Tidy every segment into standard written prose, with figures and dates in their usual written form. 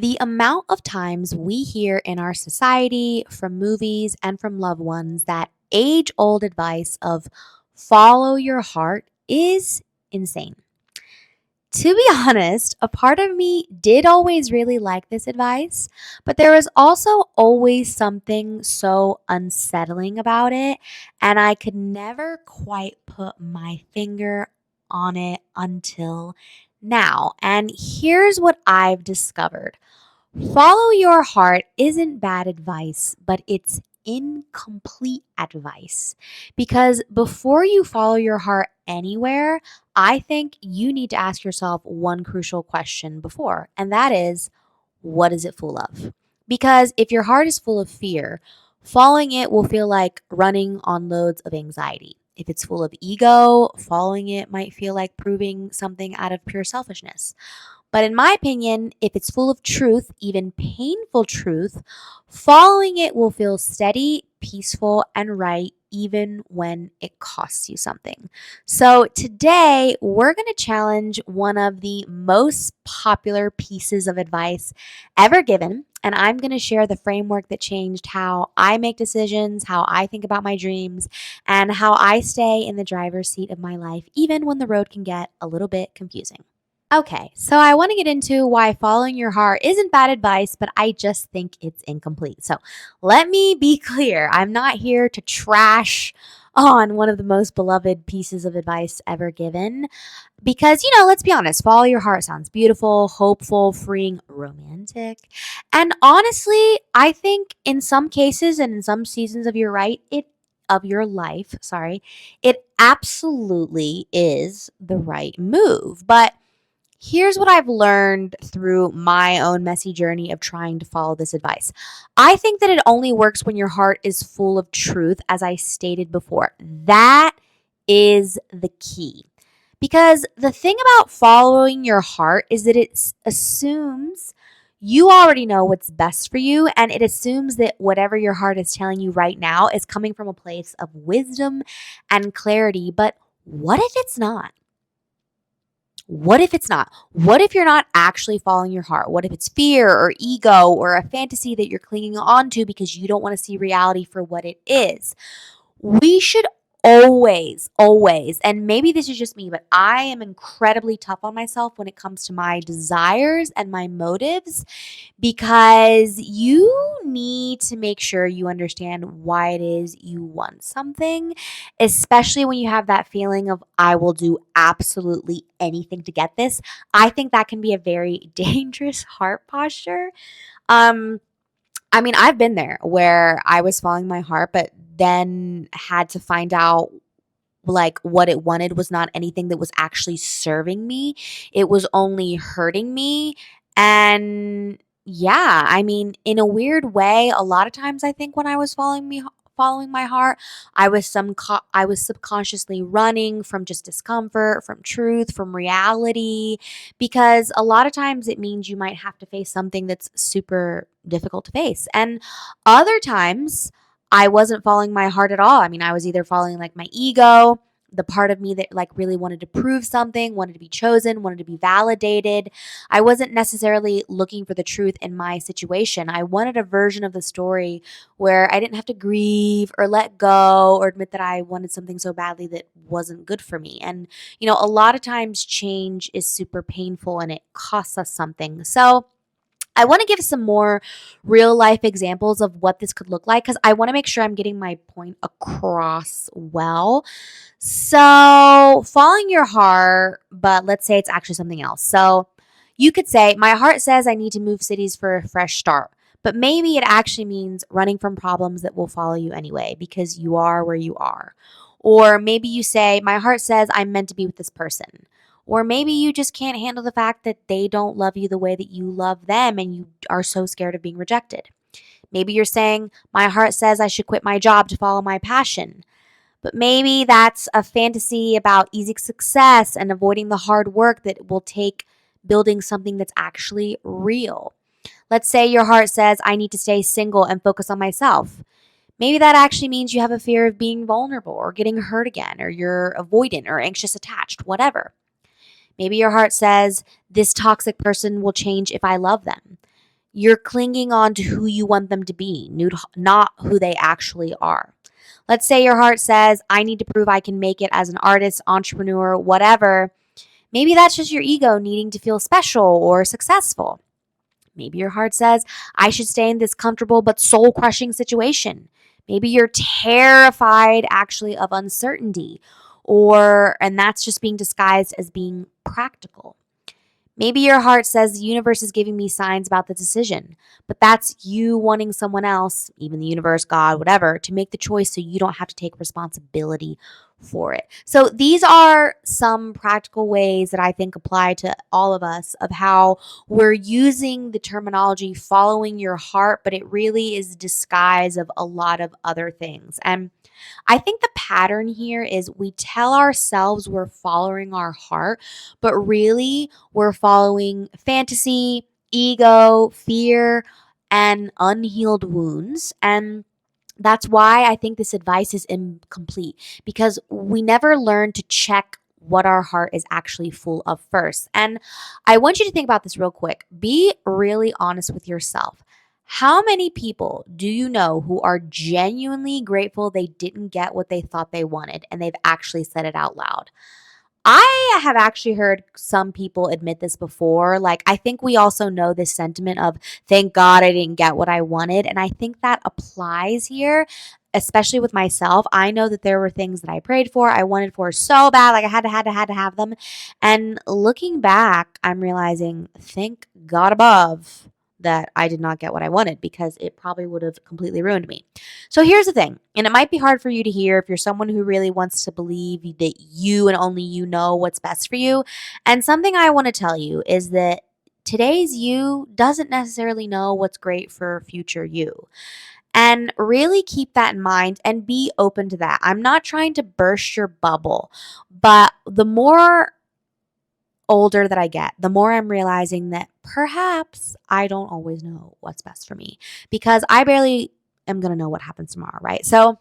The amount of times we hear in our society, from movies, and from loved ones that age old advice of follow your heart is insane. To be honest, a part of me did always really like this advice, but there was also always something so unsettling about it, and I could never quite put my finger on it until now. And here's what I've discovered. Follow your heart isn't bad advice, but it's incomplete advice. Because before you follow your heart anywhere, I think you need to ask yourself one crucial question before, and that is, what is it full of? Because if your heart is full of fear, following it will feel like running on loads of anxiety. If it's full of ego, following it might feel like proving something out of pure selfishness. But in my opinion, if it's full of truth, even painful truth, following it will feel steady, peaceful, and right, even when it costs you something. So today, we're going to challenge one of the most popular pieces of advice ever given. And I'm going to share the framework that changed how I make decisions, how I think about my dreams, and how I stay in the driver's seat of my life, even when the road can get a little bit confusing. Okay, so I want to get into why following your heart isn't bad advice, but I just think it's incomplete. So let me be clear. I'm not here to trash on one of the most beloved pieces of advice ever given. Because, let's be honest, follow your heart sounds beautiful, hopeful, freeing, romantic. And honestly, I think in some cases and in some seasons of your life, sorry, it absolutely is the right move. But here's what I've learned through my own messy journey of trying to follow this advice. I think that it only works when your heart is full of truth, as I stated before. That is the key. Because the thing about following your heart is that it assumes you already know what's best for you, and it assumes that whatever your heart is telling you right now is coming from a place of wisdom and clarity. But what if it's not? What if it's not? What if you're not actually following your heart? What if it's fear or ego or a fantasy that you're clinging on to because you don't want to see reality for what it is? We should always, and maybe this is just me, but I am incredibly tough on myself when it comes to my desires and my motives because you need to make sure you understand why it is you want something, especially when you have that feeling of, I will do absolutely anything to get this. I think that can be a very dangerous heart posture. Um, I've been there where I was following my heart, but then had to find out like what it wanted was not anything that was actually serving me. It was only hurting me. And yeah, in a weird way, a lot of times I think when I was following my heart, I was subconsciously running from just discomfort, from truth, from reality, because a lot of times it means you might have to face something that's super difficult to face. And other times I wasn't following my heart at all. I was either following like my ego, the part of me that like really wanted to prove something, wanted to be chosen, wanted to be validated. I wasn't necessarily looking for the truth in my situation. I wanted a version of the story where I didn't have to grieve or let go or admit that I wanted something so badly that wasn't good for me. And, a lot of times change is super painful and it costs us something. So, I want to give some more real life examples of what this could look like because I want to make sure I'm getting my point across well. So, following your heart, but let's say it's actually something else. So, you could say, my heart says I need to move cities for a fresh start. But maybe it actually means running from problems that will follow you anyway because you are where you are. Or maybe you say, my heart says I'm meant to be with this person. Or maybe you just can't handle the fact that they don't love you the way that you love them and you are so scared of being rejected. Maybe you're saying, my heart says I should quit my job to follow my passion. But maybe that's a fantasy about easy success and avoiding the hard work that will take building something that's actually real. Let's say your heart says, I need to stay single and focus on myself. Maybe that actually means you have a fear of being vulnerable or getting hurt again, or you're avoidant or anxious attached, whatever. Maybe your heart says, this toxic person will change if I love them. You're clinging on to who you want them to be, not who they actually are. Let's say your heart says, I need to prove I can make it as an artist, entrepreneur, whatever. Maybe that's just your ego needing to feel special or successful. Maybe your heart says, I should stay in this comfortable but soul crushing situation. Maybe you're terrified actually of uncertainty, and that's just being disguised as being practical. Maybe your heart says the universe is giving me signs about the decision, but that's you wanting someone else, even the universe, God, whatever, to make the choice so you don't have to take responsibility for it. So these are some practical ways that I think apply to all of us of how we're using the terminology following your heart, but it really is a disguise of a lot of other things. And I think the pattern here is we tell ourselves we're following our heart, but really we're following fantasy, ego, fear, and unhealed wounds. And that's why I think this advice is incomplete because we never learn to check what our heart is actually full of first. And I want you to think about this real quick. Be really honest with yourself. How many people do you know who are genuinely grateful they didn't get what they thought they wanted and they've actually said it out loud? I have actually heard some people admit this before. Like, I think we also know this sentiment of, thank God I didn't get what I wanted. And I think that applies here, especially with myself. I know that there were things that I prayed for, I wanted for so bad. Like, I had to have them. And looking back, I'm realizing, thank God above that I did not get what I wanted because it probably would have completely ruined me. So here's the thing, and it might be hard for you to hear if you're someone who really wants to believe that you and only you know what's best for you. And something I want to tell you is that today's you doesn't necessarily know what's great for future you. And really keep that in mind and be open to that. I'm not trying to burst your bubble, but the more older that I get, the more I'm realizing that perhaps I don't always know what's best for me because I barely am going to know what happens tomorrow, right? So,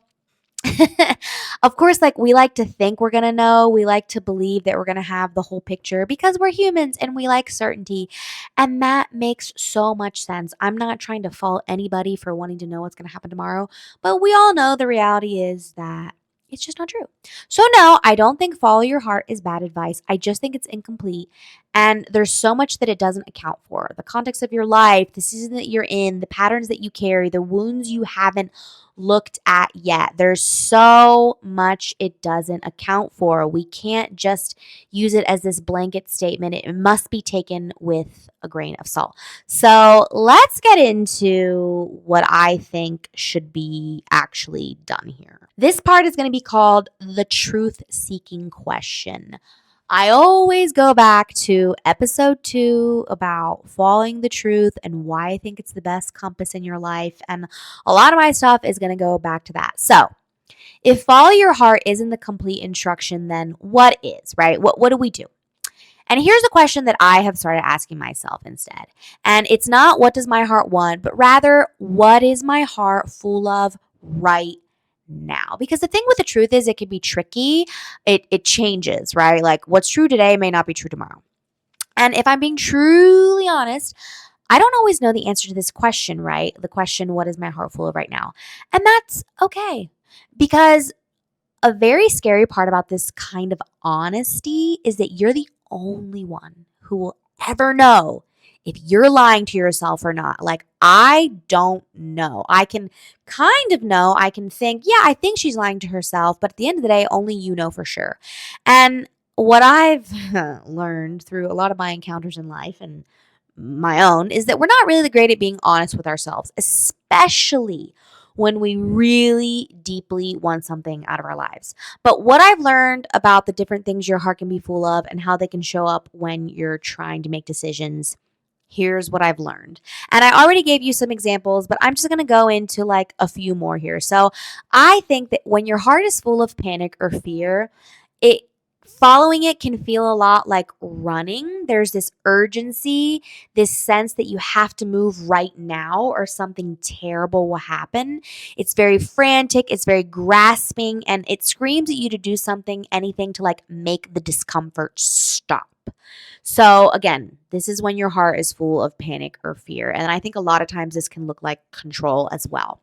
of course, like we like to think we're going to know, we like to believe that we're going to have the whole picture because we're humans and we like certainty. And that makes so much sense. I'm not trying to fault anybody for wanting to know what's going to happen tomorrow, but we all know the reality is that it's just not true. So, no, I don't think follow your heart is bad advice. I just think it's incomplete. And there's so much that it doesn't account for the context of your life, the season that you're in, the patterns that you carry, the wounds you haven't looked at yet. There's so much it doesn't account for. We can't just use it as this blanket statement. It must be taken with a grain of salt. So let's get into what I think should be actually done here. This part is going to be called the truth seeking question. I always go back to episode 2 about following the truth and why I think it's the best compass in your life. And a lot of my stuff is going to go back to that. So, if follow your heart isn't the complete instruction, then what is, right? What do we do? And here's a question that I have started asking myself instead. And it's not what does my heart want, but rather what is my heart full of right now? Because the thing with the truth is it can be tricky. It changes, right? Like what's true today may not be true tomorrow. And if I'm being truly honest, I don't always know the answer to this question, right? The question, what is my heart full of right now? And that's okay. Because a very scary part about this kind of honesty is that you're the only one who will ever know if you're lying to yourself or not. Like, I don't know. I can kind of know. I can think, yeah, I think she's lying to herself. But at the end of the day, only you know for sure. And what I've learned through a lot of my encounters in life and my own is that we're not really great at being honest with ourselves, especially when we really deeply want something out of our lives. But what I've learned about the different things your heart can be full of and how they can show up when you're trying to make decisions, here's what I've learned. And I already gave you some examples, but I'm just going to go into like a few more here. So I think that when your heart is full of panic or fear, it following it can feel a lot like running. There's this urgency, this sense that you have to move right now or something terrible will happen. It's very frantic, it's very grasping, and it screams at you to do something, anything to like make the discomfort stop. up. So, again, this is when your heart is full of panic or fear. And I think a lot of times this can look like control as well.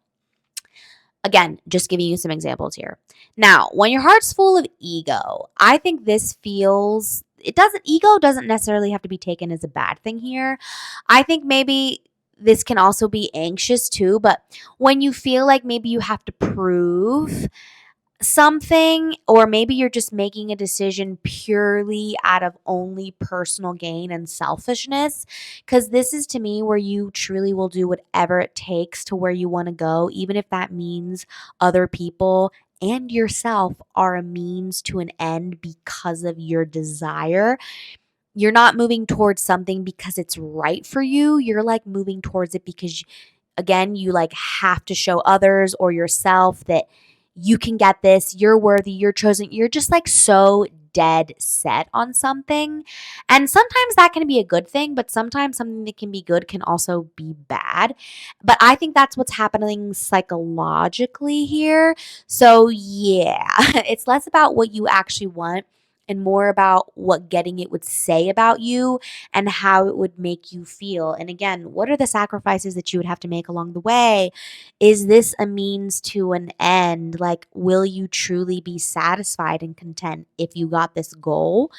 Again, just giving you some examples here. Now, when your heart's full of ego, I think ego doesn't necessarily have to be taken as a bad thing here. I think maybe this can also be anxious too, but when you feel like maybe you have to prove something, or maybe you're just making a decision purely out of only personal gain and selfishness, because this is to me where you truly will do whatever it takes to where you want to go, even if that means other people and yourself are a means to an end because of your desire. You're not moving towards something because it's right for you. You're like moving towards it because, again, you like have to show others or yourself that you can get this, you're worthy, you're chosen. You're just like so dead set on something. And sometimes that can be a good thing, but sometimes something that can be good can also be bad. But I think that's what's happening psychologically here. So, yeah, it's less about what you actually want and more about what getting it would say about you and how it would make you feel. And again, what are the sacrifices that you would have to make along the way? Is this a means to an end? Like, will you truly be satisfied and content if you got this goal?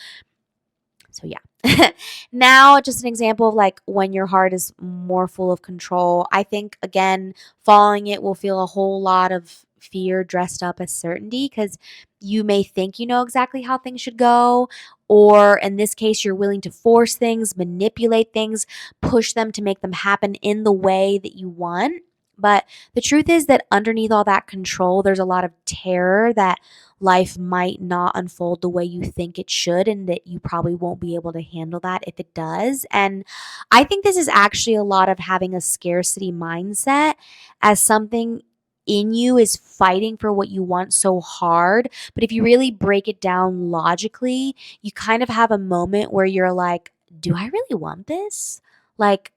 So, yeah. Now, just an example of like when your heart is more full of control. I think, again, following it will feel a whole lot of fear dressed up as certainty because you may think you know exactly how things should go. Or in this case, you're willing to force things, manipulate things, push them to make them happen in the way that you want. But the truth is that underneath all that control, there's a lot of terror that life might not unfold the way you think it should, and that you probably won't be able to handle that if it does. And I think this is actually a lot of having a scarcity mindset, as something in you is fighting for what you want so hard. But if you really break it down logically, you kind of have a moment where you're like, do I really want this? Like,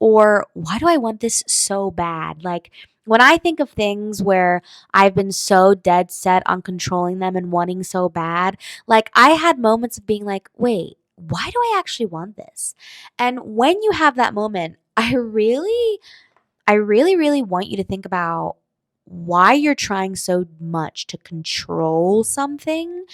or why do I want this so bad? Like, when I think of things where I've been so dead set on controlling them and wanting so bad, like I had moments of being like, wait, why do I actually want this? And when you have that moment, I really want you to think about why you're trying so much to control something,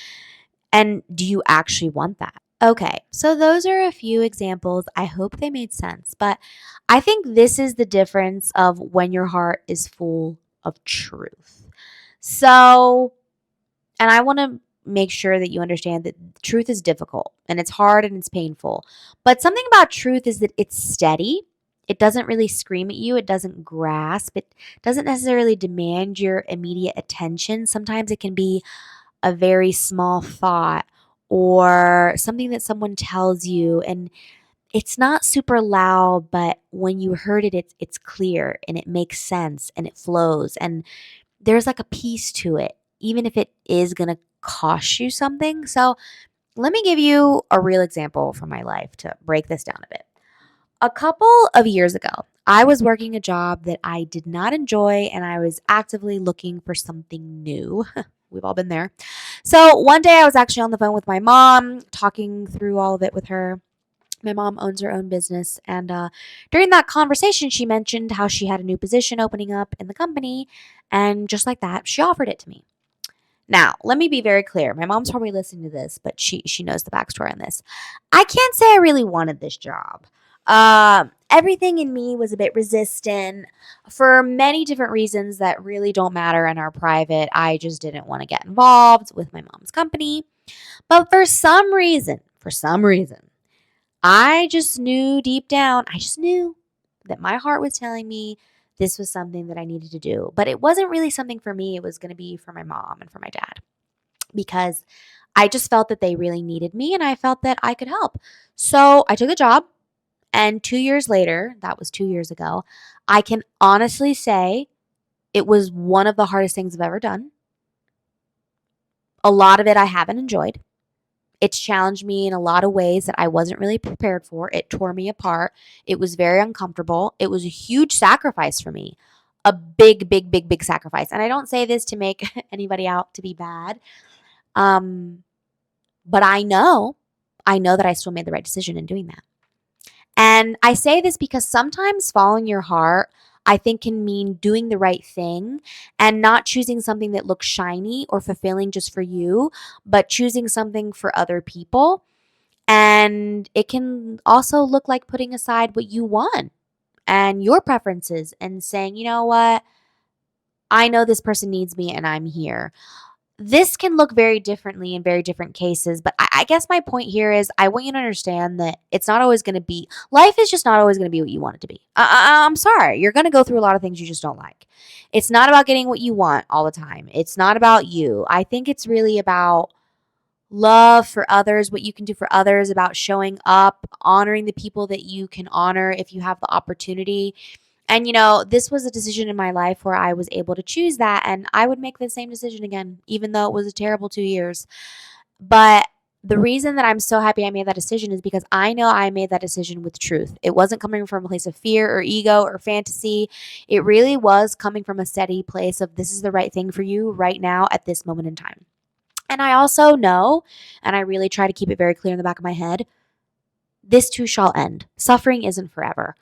and do you actually want that? Okay, so those are a few examples. I hope they made sense, but I think this is the difference of when your heart is full of truth. So, and I want to make sure that you understand that truth is difficult and it's hard and it's painful. But something about truth is that it's steady. It doesn't really scream at you, it doesn't grasp, it doesn't necessarily demand your immediate attention. Sometimes it can be a very small thought or something that someone tells you, and it's not super loud, but when you heard it, it's clear and it makes sense and it flows, and there's like a piece to it even if it is going to cost you something. So let me give you a real example from my life to break this down a bit. A couple of years ago, I was working a job that I did not enjoy and I was actively looking for something new. We've all been there. So one day I was actually on the phone with my mom, talking through all of it with her. My mom owns her own business. And during that conversation, she mentioned how she had a new position opening up in the company. And just like that, she offered it to me. Now, let me be very clear. My mom's probably listening to this, but she knows the backstory on this. I can't say I really wanted this job. Everything in me was a bit resistant for many different reasons that really don't matter and are private. I just didn't want to get involved with my mom's company. But for some reason, I just knew deep down, I just knew that my heart was telling me this was something that I needed to do. But it wasn't really something for me. It was going to be for my mom and for my dad, because I just felt that they really needed me and I felt that I could help. So I took the job. And 2 years later, that was 2 years ago, I can honestly say it was one of the hardest things I've ever done. A lot of it I haven't enjoyed. It's challenged me in a lot of ways that I wasn't really prepared for. It tore me apart. It was very uncomfortable. It was a huge sacrifice for me. A big, big, big, big sacrifice. And I don't say this to make anybody out to be bad. Um, but I know that I still made the right decision in doing that. And I say this because sometimes following your heart, I think, can mean doing the right thing and not choosing something that looks shiny or fulfilling just for you, but choosing something for other people. And it can also look like putting aside what you want and your preferences and saying, you know what? I know this person needs me and I'm here. This can look very differently in very different cases, but I guess my point here is I want you to understand that it's not always going to be, life is just not always going to be what you want it to be. I'm sorry. You're going to go through a lot of things you just don't like. It's not about getting what you want all the time. It's not about you. I think it's really about love for others, what you can do for others, about showing up, honoring the people that you can honor if you have the opportunity. And, this was a decision in my life where I was able to choose that. And I would make the same decision again, even though it was a terrible 2 years. But the reason that I'm so happy I made that decision is because I know I made that decision with truth. It wasn't coming from a place of fear or ego or fantasy. It really was coming from a steady place of this is the right thing for you right now at this moment in time. And I also know, and I really try to keep it very clear in the back of my head, this too shall end. Suffering isn't forever.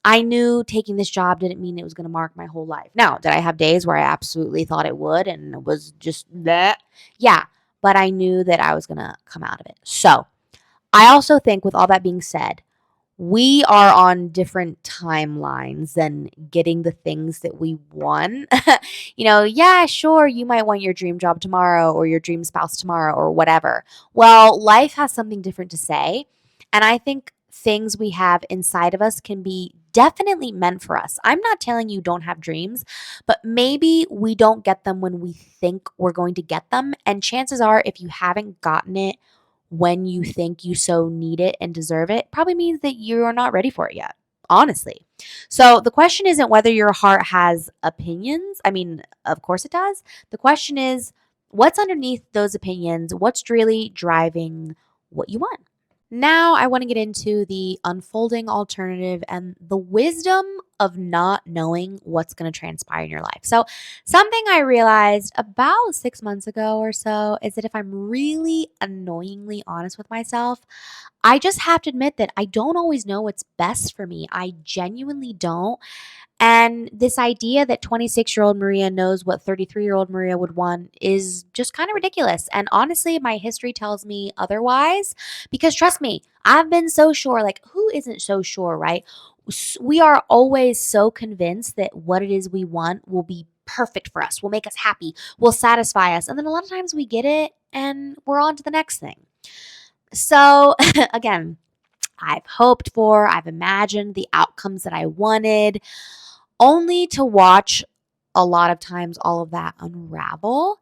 I knew taking this job didn't mean it was going to mark my whole life. Now, did I have days where I absolutely thought it would and it was just that? Yeah, but I knew that I was going to come out of it. So, I also think, with all that being said, we are on different timelines than getting the things that we want. Yeah, sure, you might want your dream job tomorrow or your dream spouse tomorrow or whatever. Well, life has something different to say. And I think things we have inside of us can be definitely meant for us. I'm not telling you don't have dreams, but maybe we don't get them when we think we're going to get them. And chances are, if you haven't gotten it when you think you so need it and deserve it, probably means that you're not ready for it yet, honestly. So the question isn't whether your heart has opinions. I mean, of course it does. The question is, what's underneath those opinions? What's really driving what you want? Now, I want to get into the unfolding alternative and the wisdom of not knowing what's going to transpire in your life. So, something I realized about 6 months ago or so is that if I'm really annoyingly honest with myself, I just have to admit that I don't always know what's best for me. I genuinely don't. And this idea that 26-year-old Maria knows what 33-year-old Maria would want is just kind of ridiculous. And honestly, my history tells me otherwise because trust me, I've been so sure. Like, who isn't so sure, right? We are always so convinced that what it is we want will be perfect for us, will make us happy, will satisfy us. And then a lot of times we get it and we're on to the next thing. So, again, I've hoped for, I've imagined the outcomes that I wanted, only to watch a lot of times all of that unravel.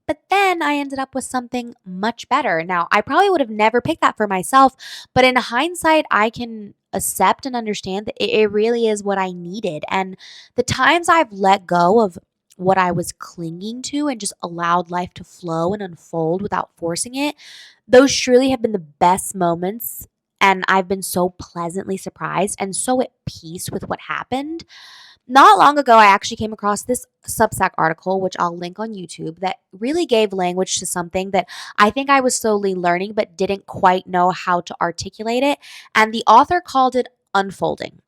But then I ended up with something much better. Now, I probably would have never picked that for myself, but in hindsight, I can accept and understand that it really is what I needed. And the times I've let go of what I was clinging to and just allowed life to flow and unfold without forcing it, those truly have been the best moments. And I've been so pleasantly surprised and so at peace with what happened. Not long ago, I actually came across this Substack article, which I'll link on YouTube, that really gave language to something that I think I was slowly learning but didn't quite know how to articulate it. And the author called it unfolding.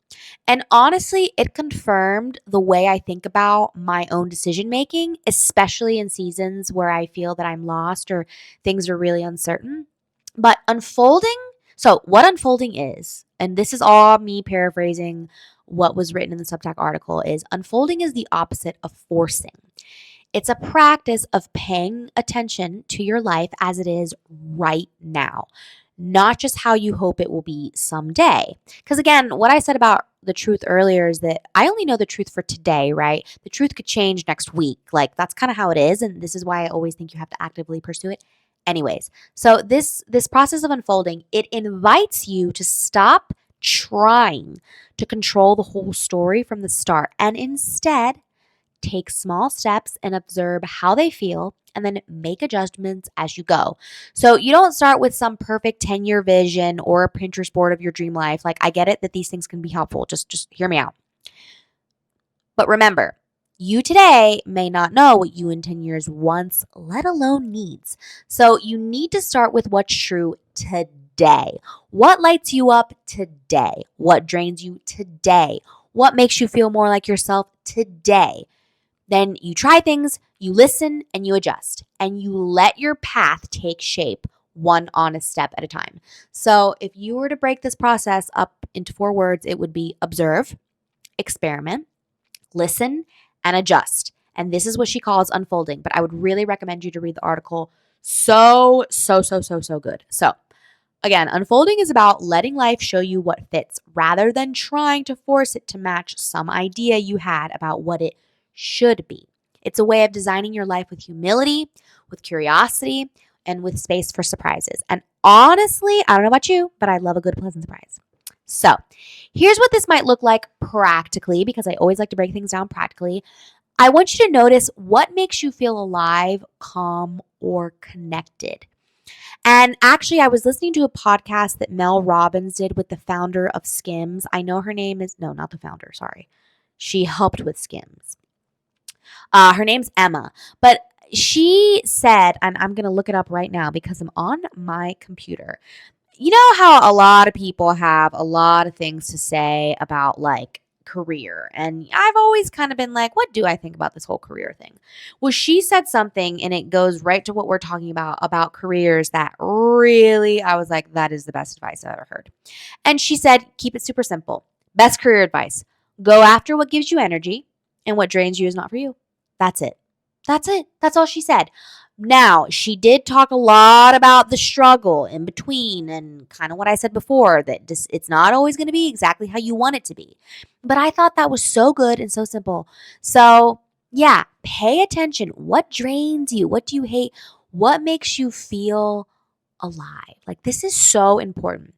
And honestly, it confirmed the way I think about my own decision making, especially in seasons where I feel that I'm lost or things are really uncertain. But unfolding, so what unfolding is, and this is all me paraphrasing what was written in the Substack article, is unfolding is the opposite of forcing. It's a practice of paying attention to your life as it is right now, not just how you hope it will be someday. Because again, what I said about the truth earlier is that I only know the truth for today, right? The truth could change next week. Like, that's kind of how it is. And this is why I always think you have to actively pursue it. Anyways, so this process of unfolding, it invites you to stop trying to control the whole story from the start and instead take small steps and observe how they feel and then make adjustments as you go. So you don't start with some perfect 10-year vision or a Pinterest board of your dream life. Like, I get it that these things can be helpful. Just hear me out. But remember, you today may not know what you in 10 years wants, let alone needs. So you need to start with what's true today. today? What lights you up today? What drains you today? What makes you feel more like yourself today? Then you try things, you listen, and you adjust, and you let your path take shape one honest step at a time. So if you were to break this process up into 4 words, it would be observe, experiment, listen, and adjust. And this is what she calls unfolding. But I would really recommend you to read the article. So good. So, again, unfolding is about letting life show you what fits rather than trying to force it to match some idea you had about what it should be. It's a way of designing your life with humility, with curiosity, and with space for surprises. And honestly, I don't know about you, but I love a good pleasant surprise. So, here's what this might look like practically, because I always like to break things down practically. I want you to notice what makes you feel alive, calm, or connected. And actually, I was listening to a podcast that Mel Robbins did with the founder of Skims. I know her name is, no, not the founder, sorry. She helped with Skims. Her name's Emma. But she said, and I'm going to look it up right now because I'm on my computer. You know how a lot of people have a lot of things to say about like career. And I've always kind of been like, what do I think about this whole career thing? Well, she said something and it goes right to what we're talking about careers that really, I was like, that is the best advice I've ever heard. And she said, keep it super simple. Best career advice. Go after what gives you energy and what drains you is not for you. That's it. That's it. That's all she said. Now, she did talk a lot about the struggle in between and kind of what I said before, that just, it's not always going to be exactly how you want it to be. But I thought that was so good and so simple. So, yeah, pay attention. What drains you? What do you hate? What makes you feel alive? Like, this is so important.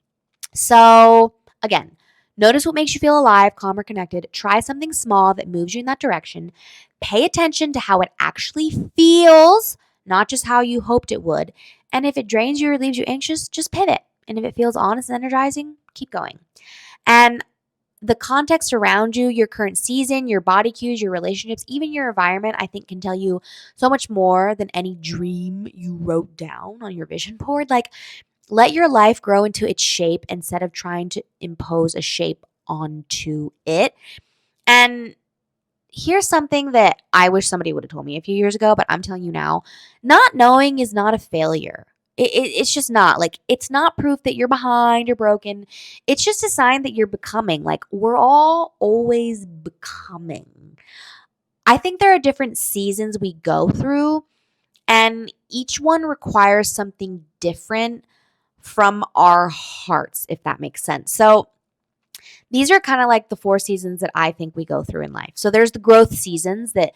So, again, notice what makes you feel alive, calm, or connected. Try something small that moves you in that direction. Pay attention to how it actually feels, not just how you hoped it would. And if it drains you or leaves you anxious, just pivot. And if it feels honest and energizing, keep going. And the context around you, your current season, your body cues, your relationships, even your environment, I think can tell you so much more than any dream you wrote down on your vision board. Like, let your life grow into its shape instead of trying to impose a shape onto it. And here's something that I wish somebody would have told me a few years ago, but I'm telling you now, not knowing is not a failure. It's just not. Like, it's not proof that you're behind or broken. It's just a sign that you're becoming. Like, we're all always becoming. I think there are different seasons we go through, and each one requires something different from our hearts, if that makes sense. So these are kind of like the 4 seasons that I think we go through in life. So there's the growth seasons that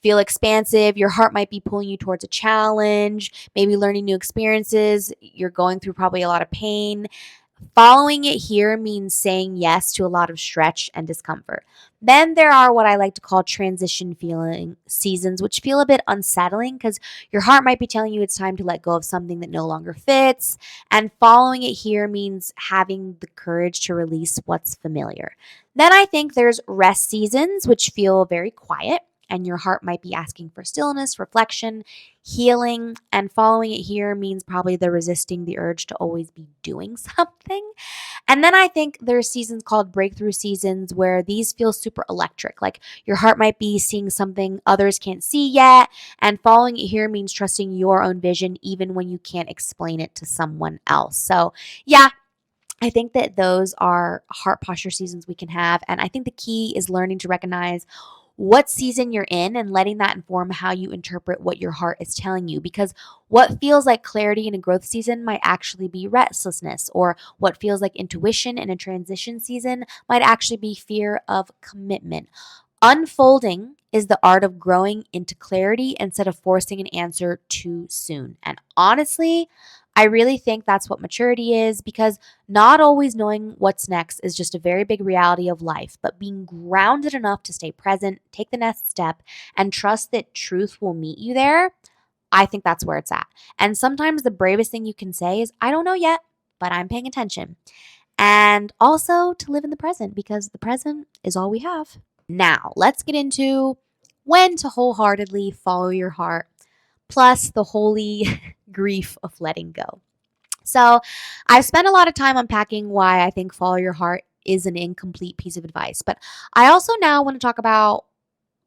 feel expansive. Your heart might be pulling you towards a challenge, maybe learning new experiences. You're going through probably a lot of pain. Following it here means saying yes to a lot of stretch and discomfort. Then there are what I like to call transition feeling seasons, which feel a bit unsettling because your heart might be telling you it's time to let go of something that no longer fits. And following it here means having the courage to release what's familiar. Then I think there's rest seasons, which feel very quiet. And your heart might be asking for stillness, reflection, healing, and following it here means probably the resisting the urge to always be doing something. And then I think there's seasons called breakthrough seasons where these feel super electric. Like your heart might be seeing something others can't see yet. And following it here means trusting your own vision even when you can't explain it to someone else. So, yeah, I think that those are heart posture seasons we can have. And I think the key is learning to recognize what season you're in and letting that inform how you interpret what your heart is telling you. Because what feels like clarity in a growth season might actually be restlessness, or what feels like intuition in a transition season might actually be fear of commitment. Unfolding is the art of growing into clarity instead of forcing an answer too soon. And honestly, I really think that's what maturity is, because not always knowing what's next is just a very big reality of life, but being grounded enough to stay present, take the next step, and trust that truth will meet you there, I think that's where it's at. And sometimes the bravest thing you can say is, I don't know yet, but I'm paying attention. And also to live in the present, because the present is all we have. Now, let's get into when to wholeheartedly follow your heart, plus the holy grief of letting go. So I've spent a lot of time unpacking why I think follow your heart is an incomplete piece of advice. But I also now want to talk about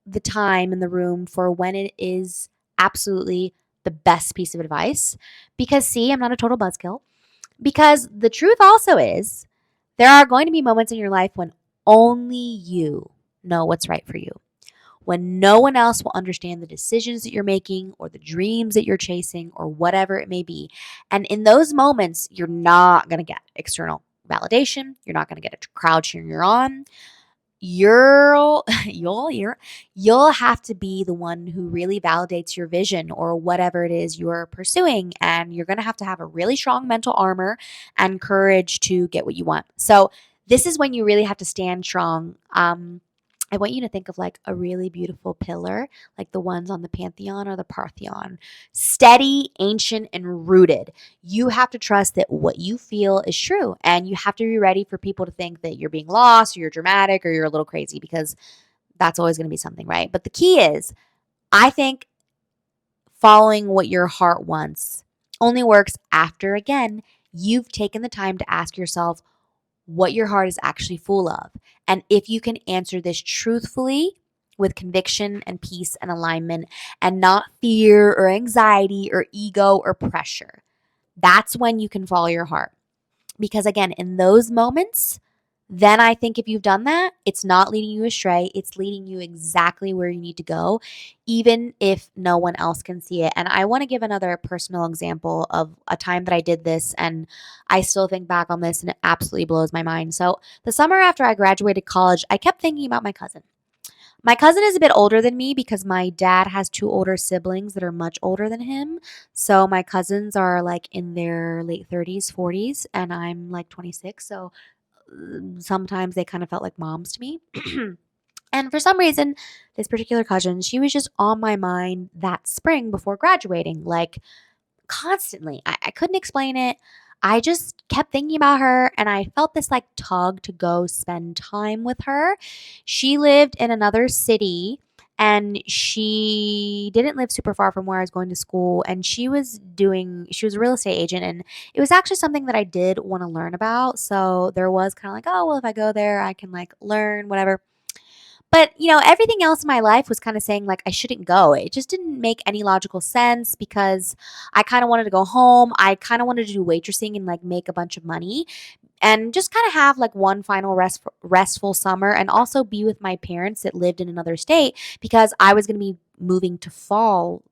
the time in the room for when it is absolutely the best piece of advice. Because, see, I'm not a total buzzkill. Because the truth also is there are going to be moments in your life when only you know what's right for you, when no one else will understand the decisions that you're making or the dreams that you're chasing or whatever it may be. And in those moments, you're not going to get external validation. You're not going to get a crowd cheering you on. You'll you'll have to be the one who really validates your vision or whatever it is you're pursuing, and you're going to have a really strong mental armor and courage to get what you want. So this is when you really have to stand strong. I want you to think of like a really beautiful pillar, like the ones on the Pantheon or the Parthenon. Steady, ancient, and rooted. You have to trust that what you feel is true. And you have to be ready for people to think that you're being lost or you're dramatic or you're a little crazy, because that's always going to be something, right? But the key is, I think following what your heart wants only works after, again, you've taken the time to ask yourself what your heart is actually full of. And if you can answer this truthfully with conviction and peace and alignment and not fear or anxiety or ego or pressure, that's when you can follow your heart. Because again, in those moments, then I think if you've done that, it's not leading you astray. It's leading you exactly where you need to go, even if no one else can see it. And I want to give another personal example of a time that I did this. And I still think back on this and it absolutely blows my mind. So, the summer after I graduated college, I kept thinking about my cousin. My cousin is a bit older than me because my dad has two older siblings that are much older than him. So my cousins are like in their late 30s, 40s, and I'm like 26. So sometimes they kind of felt like moms to me. And for some reason, this particular cousin, she was just on my mind that spring before graduating. Like, constantly. I couldn't explain it. I just kept thinking about her and I felt this like tug to go spend time with her. She lived in another city and she didn't live super far from where I was going to school, and she was a real estate agent, and it was actually something that I did want to learn about. So there was kind of like, oh, well, if I go there, I can like learn whatever. But, everything else in my life was kind of saying like I shouldn't go. It just didn't make any logical sense because I kind of wanted to go home. I kind of wanted to do waitressing and like make a bunch of money and just kind of have like one final restful summer, and also be with my parents that lived in another state because I was going to be moving to fall.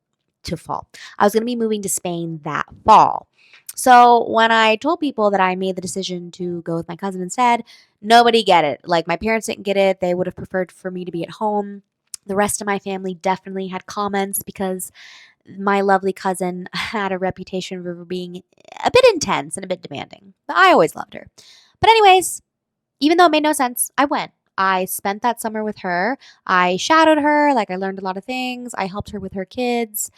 I was going to be moving to Spain that fall. So when I told people that I made the decision to go with my cousin instead, nobody get it. Like my parents didn't get it. They would have preferred for me to be at home. The rest of my family definitely had comments because my lovely cousin had a reputation for being a bit intense and a bit demanding. But I always loved her. But anyways, even though it made no sense, I went. I spent that summer with her. I shadowed her, like I learned a lot of things. I helped her with her kids.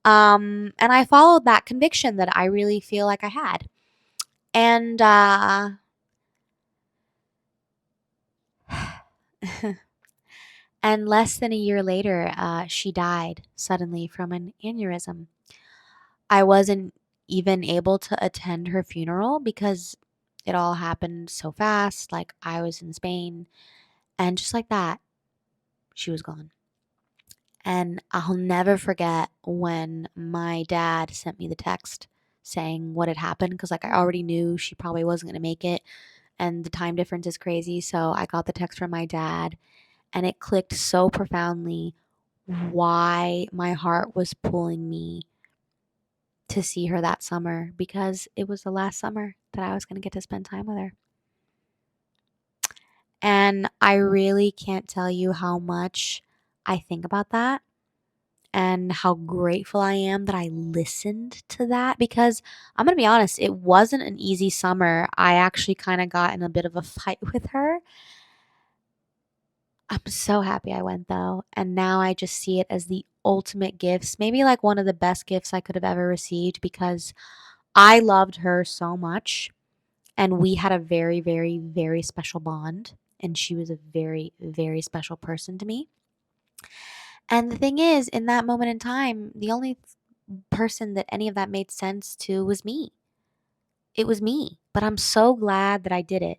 And I followed that conviction that I really feel like I had. And and less than a year later, she died suddenly from an aneurysm. I wasn't even able to attend her funeral because it all happened so fast. Like I was in Spain, and just like that, she was gone. And I'll never forget when my dad sent me the text saying what had happened, because like I already knew she probably wasn't going to make it, and the time difference is crazy. So I got the text from my dad, and it clicked so profoundly why my heart was pulling me to see her that summer, because it was the last summer that I was going to get to spend time with her. And I really can't tell you how much I think about that and how grateful I am that I listened to that, because I'm going to be honest, it wasn't an easy summer. I actually kind of got in a bit of a fight with her. I'm so happy I went though. And now I just see it as the ultimate gifts, maybe like one of the best gifts I could have ever received, because I loved her so much and we had a very, very, very special bond. And she was a very, very special person to me. And the thing is, in that moment in time, the only person that any of that made sense to was me. it was me. But I'm so glad that I did it.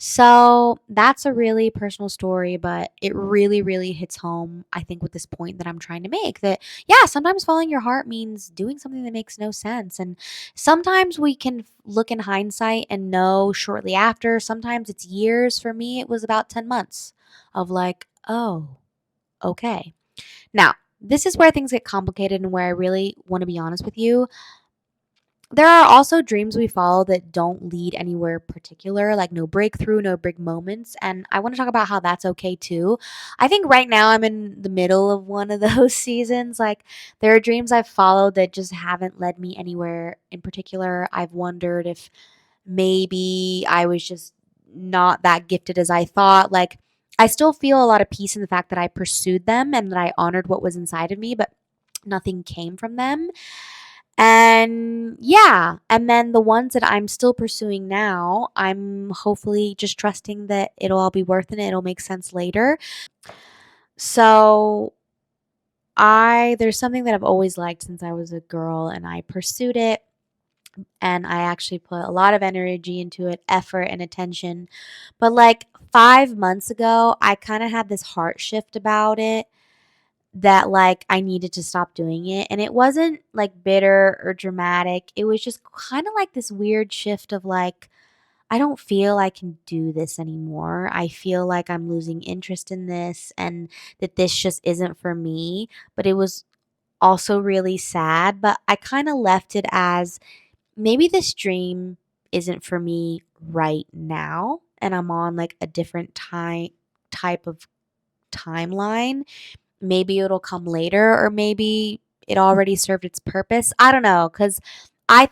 So that's a really personal story, but it really, really hits home, I think, with this point that I'm trying to make that, yeah, sometimes following your heart means doing something that makes no sense. And sometimes we can look in hindsight and know shortly after. Sometimes it's years. For me, it was about 10 months of like, oh, okay. Now, this is where things get complicated and where I really want to be honest with you. There are also dreams we follow that don't lead anywhere particular, like no breakthrough, no big moments. And I want to talk about how that's okay too. I think right now I'm in the middle of one of those seasons. Like there are dreams I've followed that just haven't led me anywhere in particular. I've wondered if maybe I was just not that gifted as I thought. Like I still feel a lot of peace in the fact that I pursued them and that I honored what was inside of me, but nothing came from them. And yeah, and then the ones that I'm still pursuing now, I'm hopefully just trusting that it'll all be worth it. It'll make sense later. So there's something that I've always liked since I was a girl and I pursued it and I actually put a lot of energy into it, effort and attention. But like 5 months ago, I kind of had this heart shift about it that like I needed to stop doing it. And it wasn't like bitter or dramatic. It was just kind of like this weird shift of like, I don't feel I can do this anymore. I feel like I'm losing interest in this and that this just isn't for me. But it was also really sad. But I kind of left it as maybe this dream isn't for me right now. And I'm on like a different type of timeline. Maybe it'll come later or maybe it already served its purpose. I don't know cuz I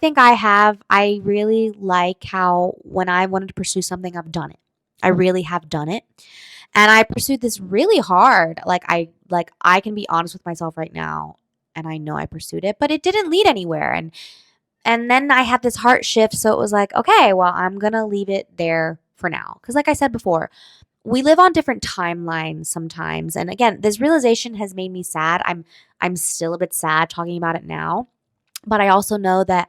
really like how when I wanted to pursue something I've done it. I really have done it. And I pursued this really hard. Like I can be honest with myself right now and I know I pursued it, but it didn't lead anywhere. And then I had this heart shift, so it was like, okay, well, I'm going to leave it there for now. Cuz like I said before, we live on different timelines sometimes. And again, this realization has made me sad. I'm still a bit sad talking about it now, but I also know that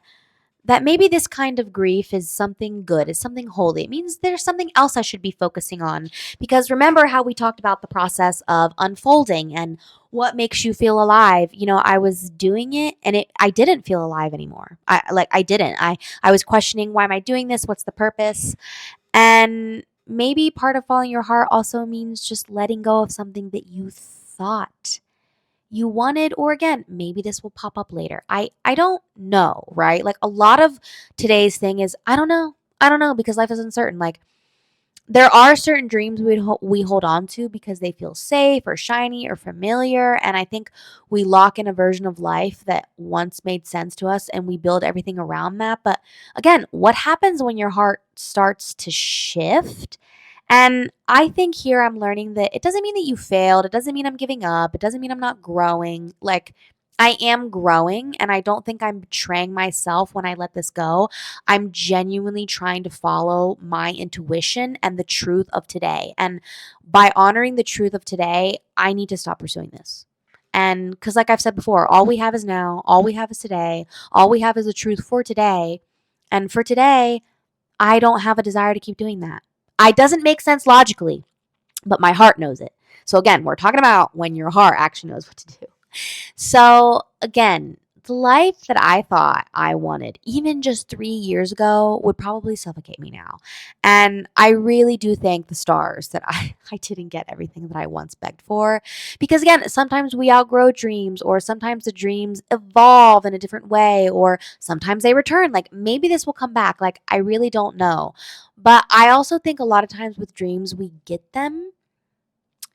maybe this kind of grief is something good, is something holy. It means there's something else I should be focusing on. Because remember how we talked about the process of unfolding and what makes you feel alive. I was doing it and I didn't feel alive anymore. I didn't. I was questioning, why am I doing this? What's the purpose? And maybe part of following your heart also means just letting go of something that you thought you wanted, or again, maybe this will pop up later. I don't know, right? Like a lot of today's thing is I don't know. I don't know because life is uncertain. Like there are certain dreams we hold on to because they feel safe or shiny or familiar. And I think we lock in a version of life that once made sense to us and we build everything around that. But again, what happens when your heart starts to shift? And I think here I'm learning that it doesn't mean that you failed. It doesn't mean I'm giving up. It doesn't mean I'm not growing. Like, I am growing, and I don't think I'm betraying myself when I let this go. I'm genuinely trying to follow my intuition and the truth of today. And by honoring the truth of today, I need to stop pursuing this. And because, like I've said before, all we have is now, all we have is today, all we have is the truth for today. And for today, I don't have a desire to keep doing that. It doesn't make sense logically, but my heart knows it. So, again, we're talking about when your heart actually knows what to do. So, again, the life that I thought I wanted, even just 3 years ago, would probably suffocate me now. And I really do thank the stars that I didn't get everything that I once begged for. Because, again, sometimes we outgrow dreams, or sometimes the dreams evolve in a different way, or sometimes they return. Like, maybe this will come back. Like, I really don't know. But I also think a lot of times with dreams, we get them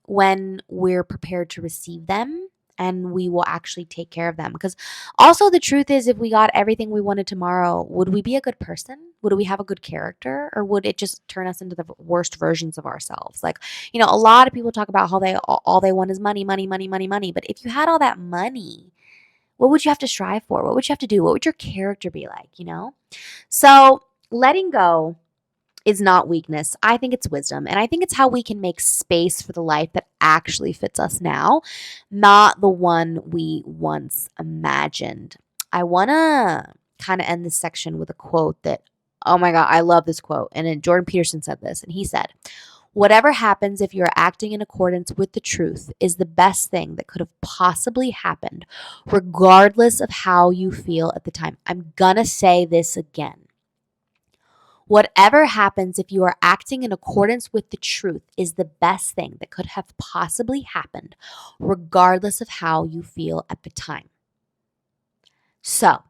when we're prepared to receive them and we will actually take care of them. Because also, the truth is, if we got everything we wanted tomorrow, would we be a good person? Would we have a good character? Or would it just turn us into the worst versions of ourselves? Like, a lot of people talk about how all they want is money, money, money, money, money. But if you had all that money, what would you have to strive for? What would you have to do? What would your character be like? So letting go is not weakness. I think it's wisdom. And I think it's how we can make space for the life that actually fits us now, not the one we once imagined. I want to kind of end this section with a quote that Oh my God, I love this quote. And then Jordan Peterson said this, and he said, whatever happens if you're acting in accordance with the truth is the best thing that could have possibly happened, regardless of how you feel at the time. I'm gonna say this again. Whatever happens if you are acting in accordance with the truth is the best thing that could have possibly happened, regardless of how you feel at the time. So,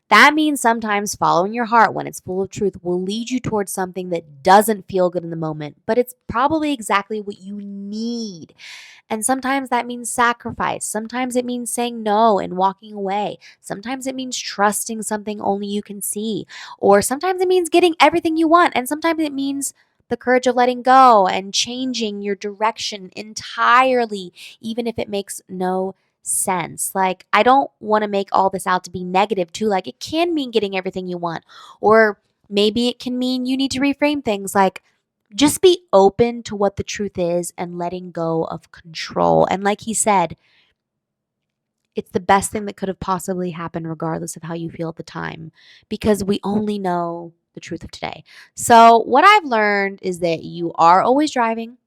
that means sometimes following your heart when it's full of truth will lead you towards something that doesn't feel good in the moment, but it's probably exactly what you need. And sometimes that means sacrifice. Sometimes it means saying no and walking away. Sometimes it means trusting something only you can see. Or sometimes it means getting everything you want. And sometimes it means the courage of letting go and changing your direction entirely, even if it makes no sense. Like, I don't want to make all this out to be negative too. Like, it can mean getting everything you want. Or maybe it can mean you need to reframe things like, just be open to what the truth is and letting go of control. And like he said, it's the best thing that could have possibly happened, regardless of how you feel at the time, because we only know the truth of today. So, what I've learned is that you are always driving.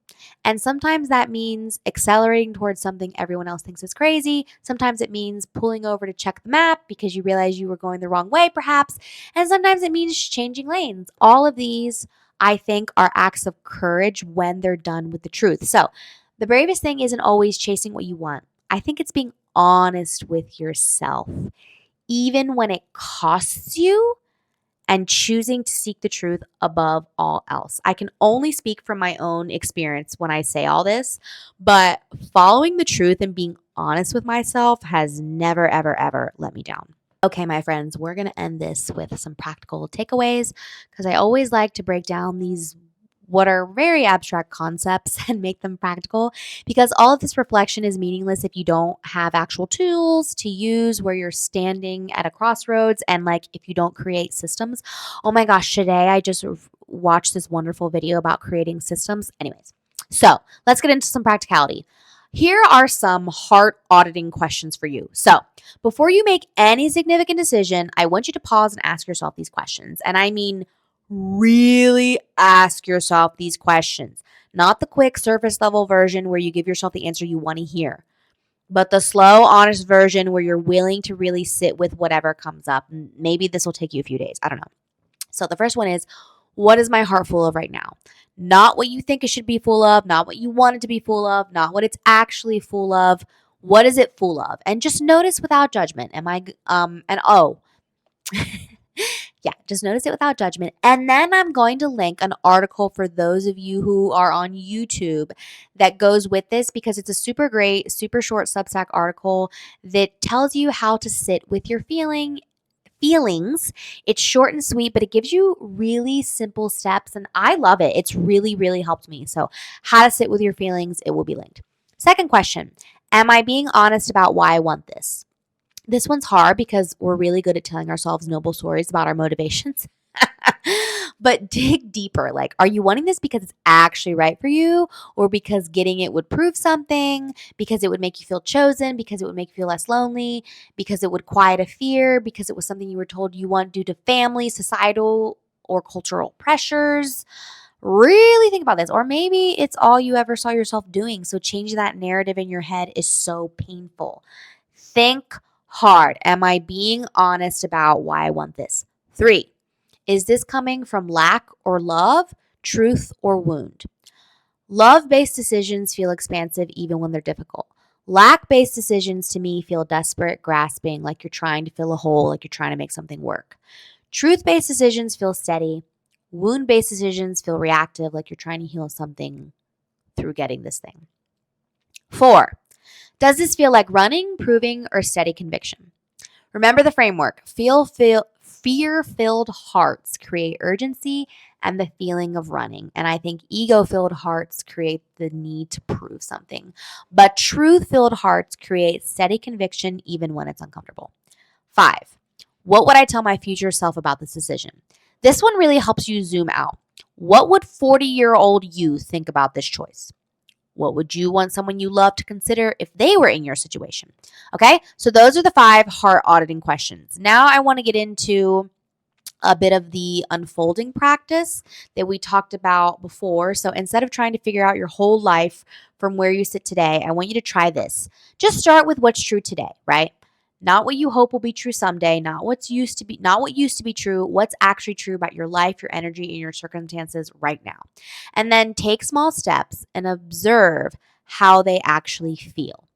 And sometimes that means accelerating towards something everyone else thinks is crazy. Sometimes it means pulling over to check the map because you realize you were going the wrong way, perhaps. And sometimes it means changing lanes. All of these, I think, are acts of courage when they're done with the truth. So the bravest thing isn't always chasing what you want. I think it's being honest with yourself, even when it costs you, and choosing to seek the truth above all else. I can only speak from my own experience when I say all this, but following the truth and being honest with myself has never, ever, ever let me down. Okay, my friends, we're going to end this with some practical takeaways because I always like to break down these what are very abstract concepts and make them practical, because all of this reflection is meaningless if you don't have actual tools to use where you're standing at a crossroads, and like if you don't create systems. Oh my gosh, today I just watched this wonderful video about creating systems. Anyways, so let's get into some practicality. Here are some heart auditing questions for you. So, before you make any significant decision, I want you to pause and ask yourself these questions. And I mean, really ask yourself these questions. Not the quick surface level version where you give yourself the answer you want to hear, but the slow, honest version where you're willing to really sit with whatever comes up. Maybe this will take you a few days. I don't know. So the first one is, what is my heart full of right now? Not what you think it should be full of, not what you want it to be full of, not what it's actually full of. What is it full of? And just notice without judgment. Yeah, just notice it without judgment. And then I'm going to link an article for those of you who are on YouTube that goes with this, because it's a super great, super short Substack article that tells you how to sit with your feelings. It's short and sweet, but it gives you really simple steps, and I love it. It's really, really helped me. So, how to sit with your feelings, it will be linked. Second question, am I being honest about why I want this? This one's hard because we're really good at telling ourselves noble stories about our motivations. But dig deeper. Like, are you wanting this because it's actually right for you, or because getting it would prove something, because it would make you feel chosen, because it would make you feel less lonely, because it would quiet a fear, because it was something you were told you want due to family, societal, or cultural pressures? Really think about this. Or maybe it's all you ever saw yourself doing. So changing that narrative in your head is so painful. Think hard. Am I being honest about why I want this? 3, is this coming from lack or love, truth or wound? Love-based decisions feel expansive even when they're difficult. Lack-based decisions to me feel desperate, grasping, like you're trying to fill a hole, like you're trying to make something work. Truth-based decisions feel steady. Wound-based decisions feel reactive, like you're trying to heal something through getting this thing. 4, does this feel like running, proving, or steady conviction? Remember the framework. Fear-filled hearts create urgency and the feeling of running. And I think ego-filled hearts create the need to prove something. But truth-filled hearts create steady conviction even when it's uncomfortable. 5, what would I tell my future self about this decision? This one really helps you zoom out. What would 40-year-old you think about this choice? What would you want someone you love to consider if they were in your situation? Okay, so those are the 5 heart auditing questions. Now I want to get into a bit of the unfolding practice that we talked about before. So instead of trying to figure out your whole life from where you sit today, I want you to try this. Just start with what's true today, right? Not what you hope will be true someday, not what used to be true, what's actually true about your life, your energy, and your circumstances right now. And then take small steps and observe how they actually feel.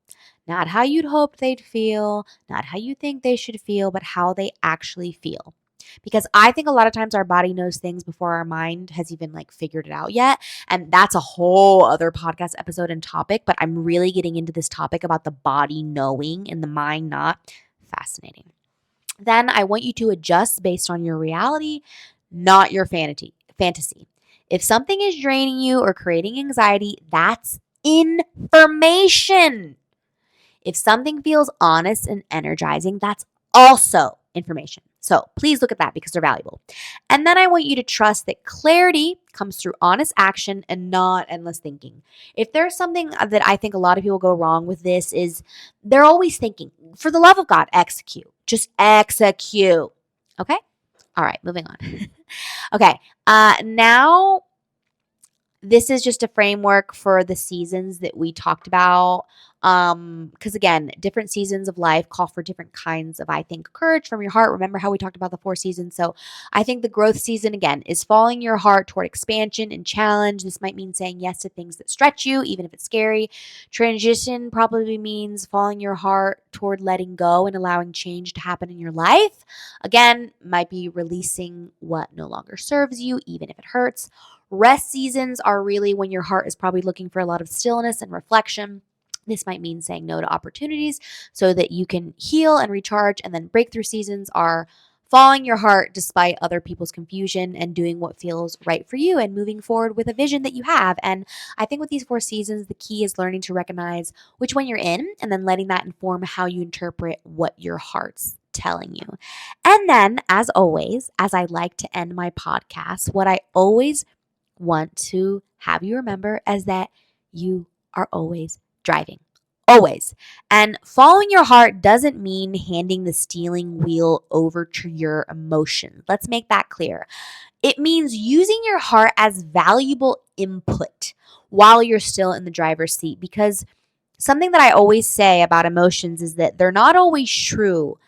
Not how you'd hoped they'd feel, not how you think they should feel, but how they actually feel. Because I think a lot of times our body knows things before our mind has even like figured it out yet. And that's a whole other podcast episode and topic, but I'm really getting into this topic about the body knowing and the mind not. Fascinating. Then I want you to adjust based on your reality, not your fantasy. If something is draining you or creating anxiety, that's information. If something feels honest and energizing, that's also information. So please look at that because they're valuable. And then I want you to trust that clarity comes through honest action and not endless thinking. If there's something that I think a lot of people go wrong with this is they're always thinking, for the love of God, execute. Just execute. Okay? All right, moving on. Okay. Now this is just a framework for the seasons that we talked about. Because again, different seasons of life call for different kinds of, I think, courage from your heart. Remember how we talked about the 4 seasons? So I think the growth season, again, is following your heart toward expansion and challenge. This might mean saying yes to things that stretch you, even if it's scary. Transition probably means following your heart toward letting go and allowing change to happen in your life. Again, might be releasing what no longer serves you, even if it hurts. Rest seasons are really when your heart is probably looking for a lot of stillness and reflection. This might mean saying no to opportunities so that you can heal and recharge. And then breakthrough seasons are following your heart despite other people's confusion and doing what feels right for you and moving forward with a vision that you have. And I think with these 4 seasons, the key is learning to recognize which one you're in and then letting that inform how you interpret what your heart's telling you. And then, as always, as I like to end my podcast, what I always want to have you remember is that you are always driving. Always. And following your heart doesn't mean handing the steering wheel over to your emotions. Let's make that clear. It means using your heart as valuable input while you're still in the driver's seat. Because something that I always say about emotions is that they're not always true,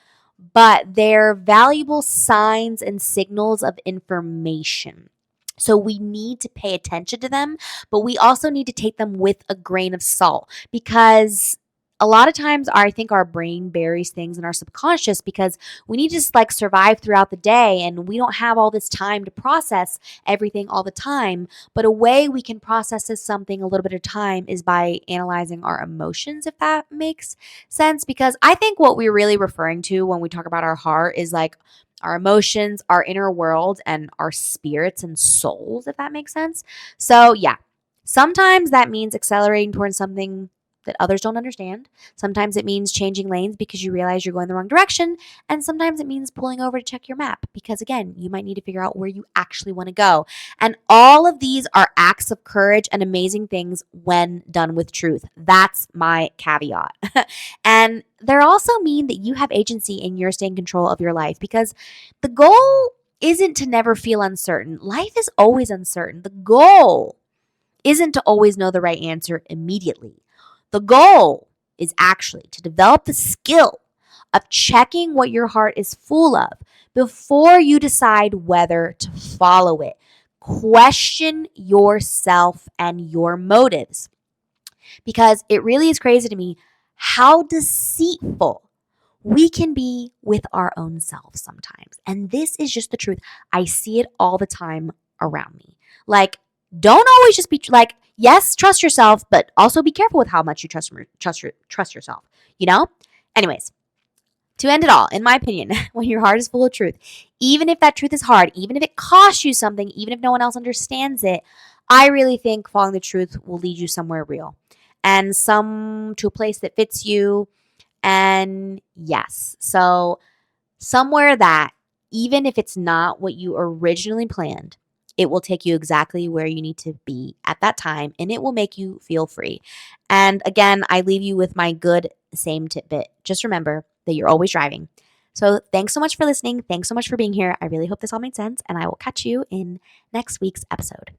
but they're valuable signs and signals of information. So we need to pay attention to them, but we also need to take them with a grain of salt because a lot of times I think our brain buries things in our subconscious because we need to just like survive throughout the day and we don't have all this time to process everything all the time. But a way we can process this something a little bit of time is by analyzing our emotions, if that makes sense. Because I think what we're really referring to when we talk about our heart is like our emotions, our inner world, and our spirits and souls, if that makes sense. So, yeah, sometimes that means accelerating towards something that others don't understand. Sometimes it means changing lanes because you realize you're going the wrong direction. And sometimes it means pulling over to check your map because, again, you might need to figure out where you actually want to go. And all of these are acts of courage and amazing things when done with truth. That's my caveat. And they also mean that you have agency and you're staying in control of your life because the goal isn't to never feel uncertain. Life is always uncertain. The goal isn't to always know the right answer immediately. The goal is actually to develop the skill of checking what your heart is full of before you decide whether to follow it. Question yourself and your motives because it really is crazy to me how deceitful we can be with our own selves sometimes. And this is just the truth. I see it all the time around me. Like, don't always just be like, yes, trust yourself, but also be careful with how much you trust yourself, you know? Anyways, to end it all, in my opinion, when your heart is full of truth, even if that truth is hard, even if it costs you something, even if no one else understands it, I really think following the truth will lead you somewhere real and some to a place that fits you. And yes, so somewhere that even if it's not what you originally planned, it will take you exactly where you need to be at that time and it will make you feel free. And again, I leave you with my good same tidbit. Just remember that you're always driving. So thanks so much for listening. Thanks so much for being here. I really hope this all made sense, and I will catch you in next week's episode.